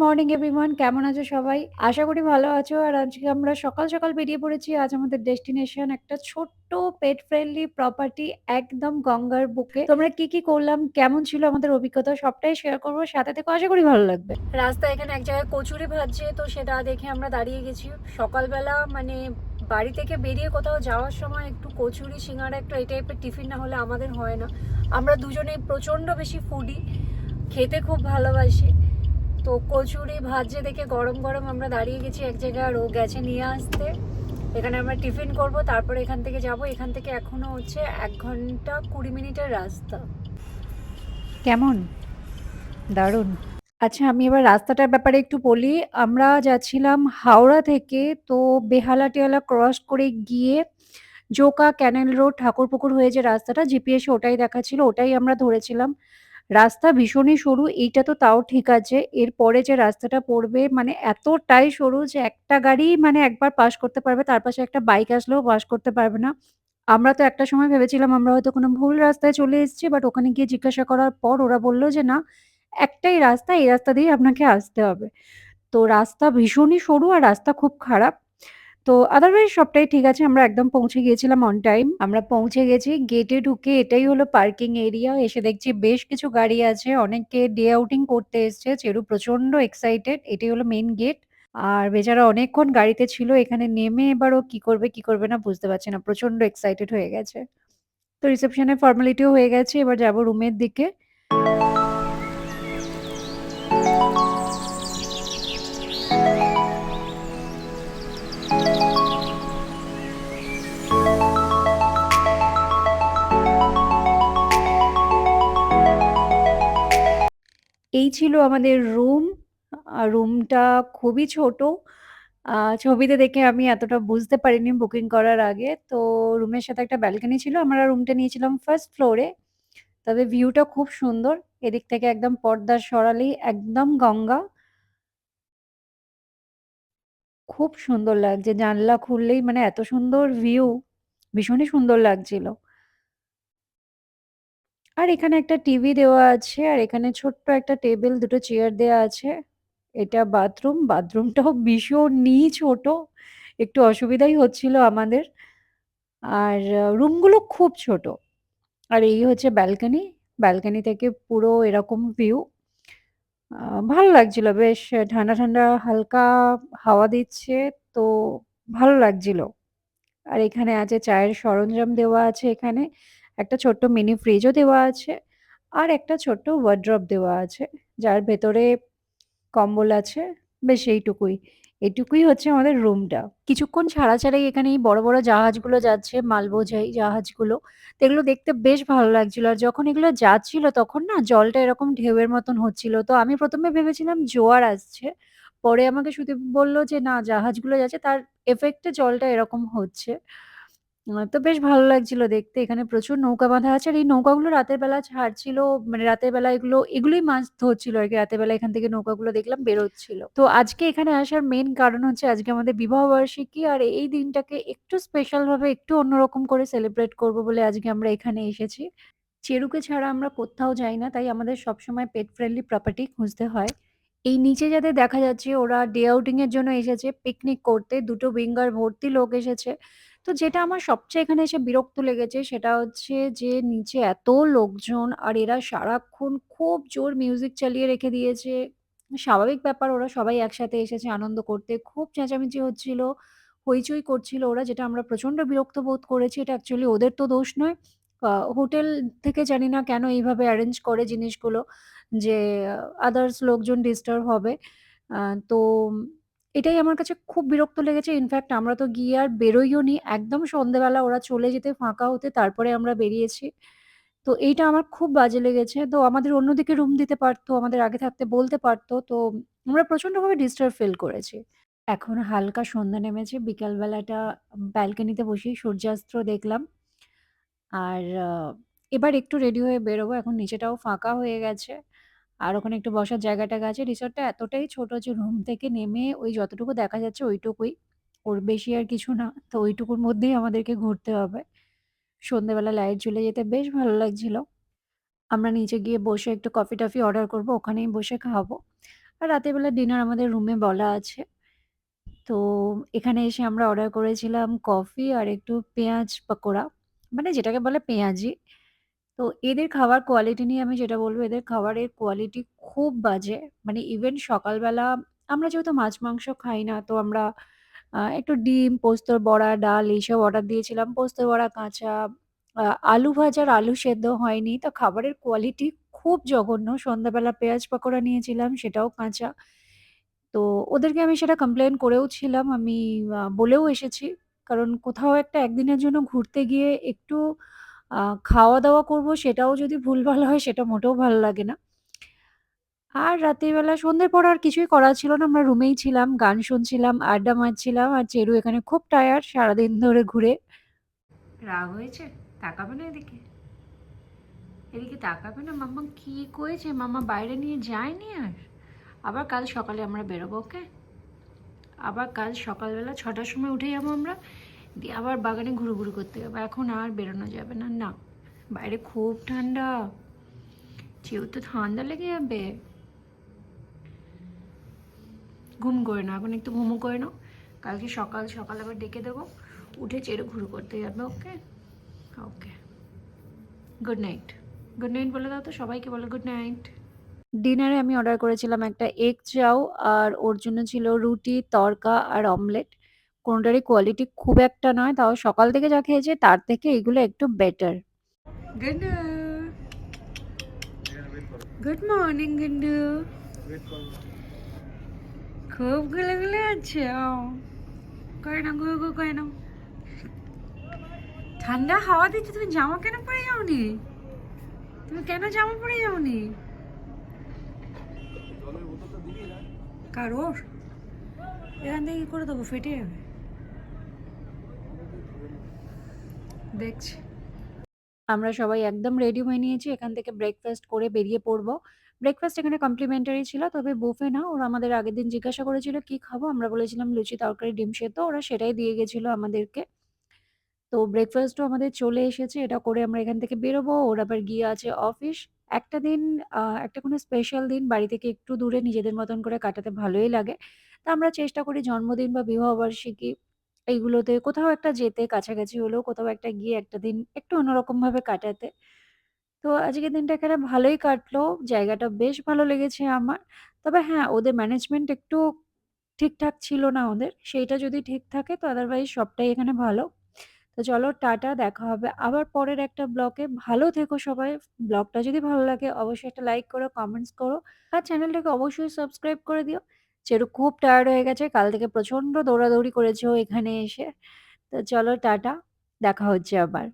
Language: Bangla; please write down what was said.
মর্নিং এভরিওয়ান, কেমন আছো সবাই? আশা করি ভালো আছো। আর আজকে আমরা সকাল, সকাল বেরিয়ে পড়েছি। আজ আমাদের ডেস্টিনেশন একটা ছোট্ট পেট ফ্রেন্ডলি প্রপার্টি একদম গঙ্গার বুকে। তোমরা কি করলাম, কেমন ছিল আমাদের অভিজ্ঞতা সবটাই শেয়ার করব। সাথে থেকো, আশা করি ভালো লাগবে। রাস্তায় এখানে এক জায়গায় কচুরি ভাজছে, তো সেটা দেখে আমরা দাঁড়িয়ে গেছি। সকালবেলা মানে বাড়ি থেকে বেরিয়ে কোথাও যাওয়ার সময় একটু কচুরি, সিঙ্গাড়া, একটু এই টাইপের টিফিন না হলে আমাদের হয় না। আমরা দুজনেই প্রচণ্ড বেশি ফুডি, খেতে খুব ভালোবাসি। তো কচুরি ভাজছে দেখে গরম গরম আমরা দাঁড়িয়ে গেছি এক জায়গায়, আর ও গেছে নিয়ে আসতে। এখানে আমরা টিফিন করব, তারপরে এখান থেকে যাব। এখান থেকে এখনো হচ্ছে 1 ঘন্টা 20 মিনিটের রাস্তা। কেমন? দারুণ। আচ্ছা, আমি এবার রাস্তাটার ব্যাপারে একটু বলি। আমরা যাচ্ছিলাম হাওড়া থেকে, তো বেহালা টেহালা ক্রস করে গিয়ে জোকা ক্যানেল রোড ঠাকুরপুকুর হয়ে যে রাস্তাটা, জিপিএসে ওটাই দেখাচ্ছিল, ওটাই আমরা ধরেছিলাম। রাস্তা ভীষণই সরু, এইটা তো তাও ঠিক আছে। এরপরে যে রাস্তাটা পড়বে মানে এতটাই সরু যে একটা গাড়ি মানে একবার পাস করতে পারবে, তার পাশে একটা বাইক আসলেও পাস করতে পারবে না। আমরা তো একটা সময় ভেবেছিলাম আমরা হয়তো কোনো ভুল রাস্তায় চলে এসেছি, বাট ওখানে গিয়ে জিজ্ঞাসা করার পর ওরা বলল যে না, একটাই রাস্তা, এই রাস্তা দিয়েই আপনাকে আসতে হবে। তো রাস্তা ভীষণই সরু আর রাস্তা খুব খারাপ। তো আদারওয়াইজ সবটাই ঠিক আছে। আমরা একদম পৌঁছে গিয়েছিলাম অন টাইম। আমরা পৌঁছে গেছি। গেটে ঢুকে এটাই হলো পার্কিং এরিয়া। এসে দেখছি বেশ কিছু গাড়ি আছে। অনেকে ডে আউটিং করতে এসছে। চেরু প্রচন্ড এক্সাইটেড। এটাই হলো মেইন গেট। আর বেচারা অনেকক্ষণ গাড়িতে ছিল। এখানে নেমে এবার ও কি করবে না বুঝতে পারছি না। প্রচন্ড এক্সাইটেড হয়ে গেছে। তো রিসেপশনের ফর্মালিটিও হয়ে গেছে। এবার যাবো রুমের দিকে। এই ছিল আমাদের রুম। রুমটা খুবই ছোট। ছবিতে দেখে আমি এতটা বুঝতে পারিনি বুকিং করার আগে। তো রুমের সাথে একটা ব্যালকনি ছিল। আমরা রুমটা নিয়েছিলাম ফার্স্ট ফ্লোরে। তবে ভিউটা খুব সুন্দর। এদিক থেকে একদম পর্দার সরালেই একদম গঙ্গা। খুব সুন্দর লাগছে। জানলা খুললেই মানে এত সুন্দর ভিউ। ভীষণই সুন্দর লাগছিল। আর এখানে একটা টিভি দেওয়া আছে, আর এখানে ছোট্ট একটা টেবিল, দুটো চেয়ার দেওয়া আছে। এটা বাথরুম। বাথরুমটাও ভীষণই ছোট। একটু অসুবিধাই হচ্ছিল আমাদের। আর রুমগুলো খুব ছোট। আর এই হচ্ছে ব্যালকনি। ব্যালকনি থেকে পুরো এরকম ভিউ। ভালো লাগছিল বেশ। ঠান্ডা, ঠান্ডা হালকা হাওয়া দিচ্ছে। তো ভালো লাগছিল। আর এখানে আছে চায়ের সরঞ্জাম দেওয়া আছে এখানে। একটা ছোট্ট মিনি ফ্রিজও দেওয়া আছে। আর একটা ছোট্ট ওয়ারড্রব দেওয়া আছে, যার ভেতরে কম্বল আছে। বেশ এইটুকুই। এটুকুই হচ্ছে আমাদের রুমটা। কিছুক্ষণ ছাড়া ছাড়াই এখানে এই বড়, বড় জাহাজগুলো যাচ্ছে, মালবোঝাই জাহাজগুলো। তো এগুলো দেখতে বেশ ভালো লাগছিল। আর যখন এগুলো যাচ্ছিল তখন না জলটা এরকম ঢেউয়ের মতন হচ্ছিল। তো আমি ১ম এ ভেবেছিলাম জোয়ার আসছে। পরে আমাকে সুদীপ বলল যে না, জাহাজগুলো যাচ্ছে তার এফেক্ট এ জলটা এরকম হচ্ছে। তো বেশ ভালো লাগছিল দেখতে। এখানে প্রচুর নৌকা বাঁধা আছে। আর এই নৌকাগুলো রাতের বেলা ছাড়ছিল। মানে রাতের বেলা এগুলোই মাছ ধরছিল আরকি। রাতের বেলা এখান থেকে নৌকাগুলো দেখলাম বেরোচ্ছিল। তো আজকে এখানে আসার মেইন কারণ হচ্ছে আজকে আমাদের বিবাহবার্ষিকী। আর এই দিনটাকে একটু স্পেশাল ভাবে একটু অন্যরকম করে সেলিব্রেট করব বলে আজকে আমরা এখানে এসেছি। চেরুকে ছাড়া আমরা কোত্থাও যাই না। তাই আমাদের সবসময় পেট ফ্রেন্ডলি প্রপার্টি খুঁজতে হয়। এই নিচে যাদের দেখা যাচ্ছে ওরা ডে আউটিং এর জন্য এসেছে পিকনিক করতে। ২ টো উইঙ্গার ভর্তি লোক এসেছে। তো যেটা আমার সবচেয়ে এখানে এসে বিরক্ত লেগেছে সেটা হচ্ছে যে নিচে এত লোকজন, আর এরা সারাক্ষণ খুব জোর মিউজিক চালিয়ে রেখে দিয়েছে। স্বাভাবিক ব্যাপার, ওরা সবাই একসাথে এসেছে আনন্দ করতে। খুব চেঁচামেচি হচ্ছিল, হইচই করছিল ওরা, যেটা আমরা প্রচন্ড বিরক্ত বোধ করেছি। এটা অ্যাকচুয়ালি ওদের তো দোষ নয়। হোটেল থেকে জানি না কেন এইভাবে অ্যারেঞ্জ করে জিনিসগুলো যে আদার্স লোকজন ডিস্টার্ব হবে। তো এটাই আমার কাছে খুব বিরক্ত লেগেছে। ইনফ্যাক্ট আমরা তো গিয়ে আর বেরোইওনি। একদম সন্ধ্যেবেলা ওরা চলে যেতে, ফাঁকা হতে তারপরে আমরা বেরিয়েছি। তো এইটা আমার খুব বাজে লেগেছে। তো আমাদের অন্যদিকে রুম দিতে পারত, আমাদের আগে থাকতে বলতে পারত। তো আমরা প্রচন্ডভাবে ডিস্টার্ব ফিল করেছি। এখন হালকা সন্ধ্যা নেমেছে। বিকাল বেলাটা ব্যালকনিতে বসেই সূর্যাস্ত দেখলাম। আর এবার একটু রেডি হয়ে বেরোবো। এখন নিচেটাও ফাঁকা হয়ে গেছে। আর ওখানে একটু বসার জায়গা-টায়গা আছে। রিসর্টটা এতটাই ছোট যে রুম থেকে নেমে ওই যতটুকু দেখা যাচ্ছে ওইটুকুই। ওর বেশি আর কিছু না। তো ওইটুকুর মধ্যেই আমাদেরকে ঘুরতে হবে। সন্ধ্যেবেলা লাইট জ্বলে যেতে বেশ ভালো লাগছিল। আমরা নিচে গিয়ে বসে একটু কফি-টফি অর্ডার করব। ওখানেই বসে খাবো। আর রাতের বেলা ডিনার আমাদের রুমে বলা আছে। তো এখানে এসে আমরা অর্ডার করেছিলাম কফি আর একটু পেঁয়াজ পকোড়া। মানে যেটাকে বলে পেঁয়াজি। তো এদের খাবার কোয়ালিটি নিয়ে আমি যেটা বলব, এদের খাবারের কোয়ালিটি খুব বাজে। মানে ইভেন সকালবেলা আমরা যেহেতু মাছ-মাংস খাই না, তো আমরা একটু ডিম, পোস্তর বড়া, ডাল এইসব অর্ডার দিয়েছিলাম। পোস্তর বড়া কাঁচা, আ আলু ভাজার আলু সেদ্ধ হয়নি। তো খাবারের কোয়ালিটি খুব জঘন্য। সন্ধ্যাবেলা পেঁয়াজ পকোড়া নিয়েছিলাম, সেটাও কাঁচা। তো ওদেরকে আমি সেটা কমপ্লেইন করেও ছিলাম। আমি বলেও এসেছি। কারণ কোথাও একটা একদিনের জন্য ঘুরতে গিয়ে একটু আ খাওয়া-দাওয়া করব, সেটাও যদি ভুলভাল হয় সেটা মোটেও ভালো লাগে না। আর রাতের বেলা সন্ধ্যের পর আর কিছুই করার ছিল না। আমরা রুমেই ছিলাম, গান শুনছিলাম, আড্ডা মারছিলাম। আর চেরু এখানে খুব টায়ার্ড সারাদিন ধরে ঘুরে। রাগ হয়েছে? তাকাবে না এদিকে? এদিকে তাকাবে না? মাম্মা কি করেছে? মাম্মা বাইরে নিয়ে যায়নি আর? আবার কাল সকালে আমরা বেরোবো, ওকে? আবার কাল সকালবেলা ৬টার সময় উঠে যাবো আমরা। দিয়ে আবার বাগানে ঘুরুঘুরি করতে যাবো। এখন আর বেরোনো যাবে না। না, বাইরে খুব ঠান্ডা। চেয়েও তো ঠান্ডা লেগে যাবে। ঘুম করে নাও, এখন একটু ঘুমও করে নাও। কালকে সকাল সকাল আবার ডেকে দেবো। উঠে চেরো ঘুরু করতে যাবে, ওকে? ওকে, গুড নাইট। গুড নাইট বলে দাও তো, সবাইকে বলো গুড নাইট। ডিনারে আমি অর্ডার করেছিলাম একটা এগ চাও, আর ওর জন্য ছিল রুটি, তড়কা আর অমলেট। কোনোটারই কোয়ালিটি খুব একটা নয়, তাও সকাল থেকে যা খেয়েছে তার থেকে এগুলো একটু better. Gundu, good morning Gundu. খুব গুলে আছে। করে না, ঘুরু ঘুরু করে নাও। ঠান্ডা হাওয়া দিচ্ছে, তুমি জামা কেন পরে যাওনি? তুমি কেন জামা পরে যাওনি? কারোর এখান থেকে কি করে দেবো, ফেটে যাবে। দেখছি। আমরা সবাই একদম রেডি হয়ে নিয়েছি। এখান থেকে ব্রেকফাস্ট করে বেরিয়ে পড়বো। ব্রেকফাস্ট এখানে কমপ্লিমেন্টারি ছিল, তবে বুফে না। ওরা আমাদের আগের দিন জিজ্ঞাসা করেছিল কি খাবো? আমরা বলেছিলাম লুচি, তরকারি, ডিম সেদ্ধ। ওরা সেটাই দিয়ে গেছিল আমাদেরকে। তো ব্রেকফাস্টও আমাদের চলে এসেছে। এটা করে আমরা এখান থেকে বেরোবো। ওর আবার গিয়ে আছে অফিস। একটা দিন একটা কোনো স্পেশাল দিন বাড়ি থেকে একটু দূরে নিজেদের মতন করে কাটাতে ভালোই লাগে। তো আমরা চেষ্টা করি জন্মদিন বা বিবাহবার্ষিকী এইগুলোতে কোথাও একটা যেতে, কাছাকাছি হলেও কোথাও একটা গিয়ে একটা দিন একটু অন্যরকমভাবে কাটাতে। তো আজকের দিনটা এখানে ভালোই কাটলো। জায়গাটা বেশ ভালো লেগেছে আমার। তবে হ্যাঁ, ওদের ম্যানেজমেন্ট একটু ঠিকঠাক ছিল না ওদের। সেইটা যদি ঠিক থাকে তো আদারওয়াইজ সবটাই এখানে ভালো। তো চলো টাটা, দেখা হবে আবার পরের একটা ব্লগে। ভালো থেকো সবাই। ব্লগটা যদি ভালো লাগে অবশ্যই একটা লাইক করো, কমেন্টস করো। আর চ্যানেলটাকে অবশ্যই সাবস্ক্রাইব করে দিও। চেরু খুব টায়ার্ড হয়ে গেছে। কাল থেকে প্রচন্ড দৌড়াদৌড়ি করেছে ও এখানে এসে। তো চলো টাটা, দেখা হচ্ছে আবার।